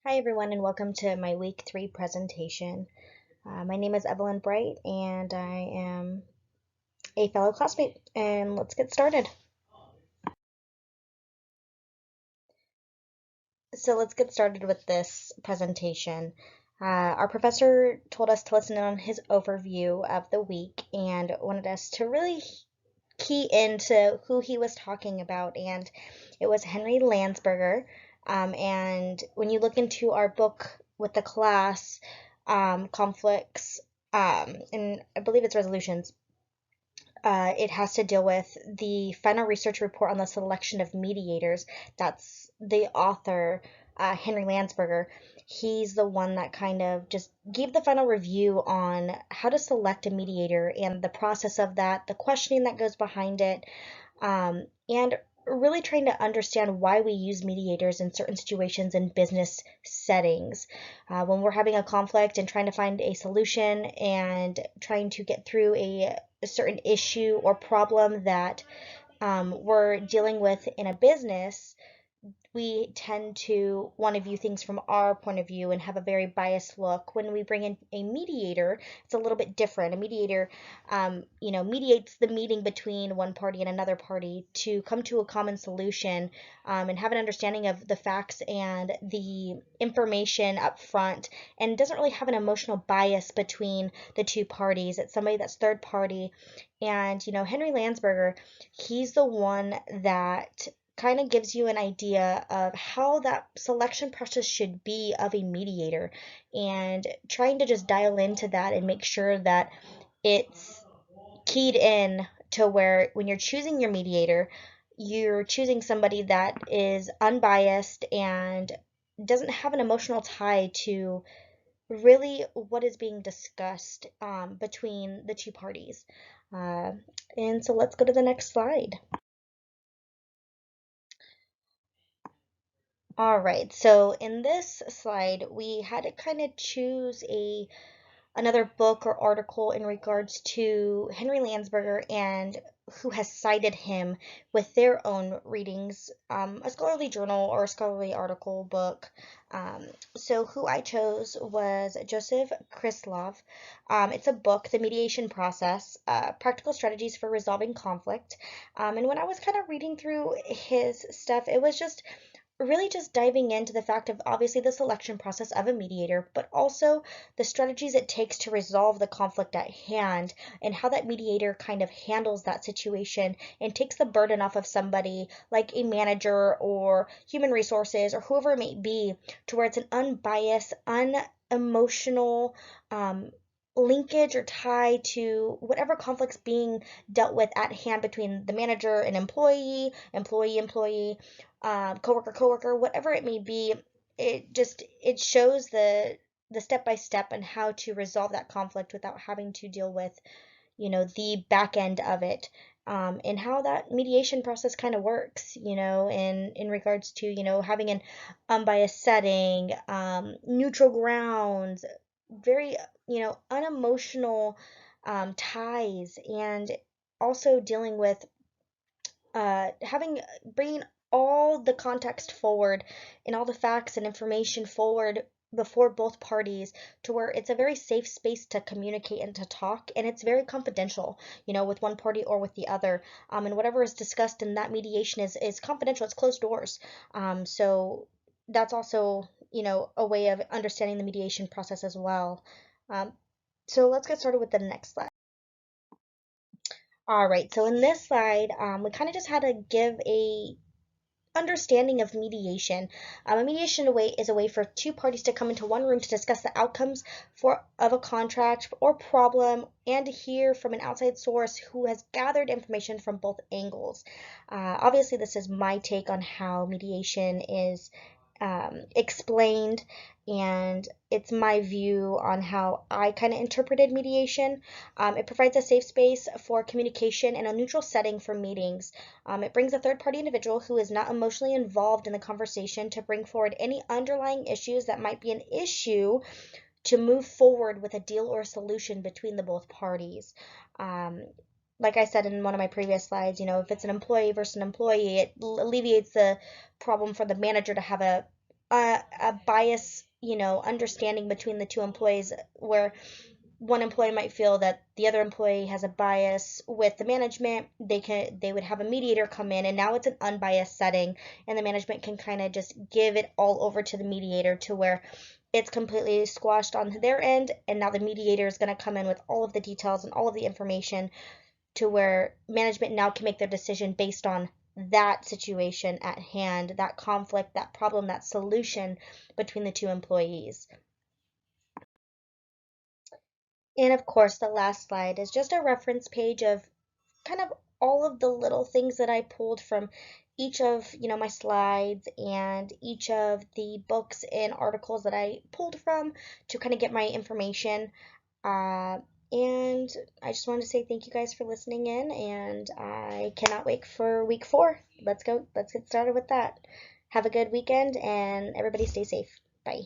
Hi everyone and welcome to my week 3 presentation. My name is Evelyn Bright and I am a fellow classmate, and let's get started. So let's get started with this presentation. Our professor told us to listen in on his overview of the week and wanted us to really key into who he was talking about, and it was Henry Landsberger. And when you look into our book with the class, conflicts, and I believe it's resolutions, it has to deal with the final research report on the selection of mediators. That's the author, Henry Landsberger. He's the one that kind of just gave the final review on how to select a mediator and the process of that, the questioning that goes behind it, and really trying to understand why we use mediators in certain situations in business settings. When we're having a conflict and trying to find a solution and trying to get through a certain issue or problem that we're dealing with in a business, we tend to want to view things from our point of view and have a very biased look. When we bring in a mediator, it's a little bit different. A mediator, mediates the meeting between one party and another party to come to a common solution, and have an understanding of the facts and the information up front, and doesn't really have an emotional bias between the two parties. It's somebody that's third party. And, Henry Landsberger, he's the one that kind of gives you an idea of how that selection process should be of a mediator, and trying to just dial into that and make sure that it's keyed in to where when you're choosing your mediator, you're choosing somebody that is unbiased and doesn't have an emotional tie to really what is being discussed between the two parties. Uh, and so let's go to the next slide. All right, so in this slide, we had to kind of choose another book or article in regards to Henry Landsberger and who has cited him with their own readings, a scholarly journal or a scholarly article book. So who I chose was Joseph Krislov. It's a book, The Mediation Process, Practical Strategies for Resolving Conflict. And when I was kind of reading through his stuff, it was just really just diving into the fact of obviously the selection process of a mediator, but also the strategies it takes to resolve the conflict at hand, and how that mediator kind of handles that situation and takes the burden off of somebody like a manager or human resources or whoever it may be, to where it's an unbiased, unemotional, linkage or tie to whatever conflicts being dealt with at hand between the manager and employee, coworker, whatever it may be. It shows the step by step and how to resolve that conflict without having to deal with the back end of it, and how that mediation process kind of works, in regards to having an unbiased setting, neutral grounds, very unemotional ties, and also dealing with having bringing all the context forward and all the facts and information forward before both parties, to where it's a very safe space to communicate and to talk, and it's very confidential, with one party or with the other, and whatever is discussed in that mediation is confidential. It's closed doors. So that's also a way of understanding the mediation process as well. So let's get started with the next slide. All right, so in this slide, we kind of just had to give a understanding of mediation. A mediation is a way for two parties to come into one room to discuss the outcomes of a contract or problem, and to hear from an outside source who has gathered information from both angles. Obviously, this is my take on how mediation is explained, and it's my view on how I kind of interpreted mediation. It provides a safe space for communication and a neutral setting for meetings. It brings a third party individual who is not emotionally involved in the conversation to bring forward any underlying issues that might be an issue to move forward with a deal or a solution between the both parties. Um, like I said in one of my previous slides, if it's an employee versus an employee, it alleviates the problem for the manager to have a a bias, understanding between the two employees, where one employee might feel that the other employee has a bias with the management. They would have a mediator come in, and now it's an unbiased setting, and the management can kind of just give it all over to the mediator, to where it's completely squashed on their end, and now the mediator is going to come in with all of the details and all of the information, to where management now can make their decision based on that situation at hand, that conflict, that problem, that solution between the two employees. And of course, the last slide is just a reference page of kind of all of the little things that I pulled from each of, my slides, and each of the books and articles that I pulled from, to kind of get my information. Uh, and I just wanted to say thank you guys for listening in, and I cannot wait for week 4. Let's get started with that. Have a good weekend, and everybody stay safe. Bye.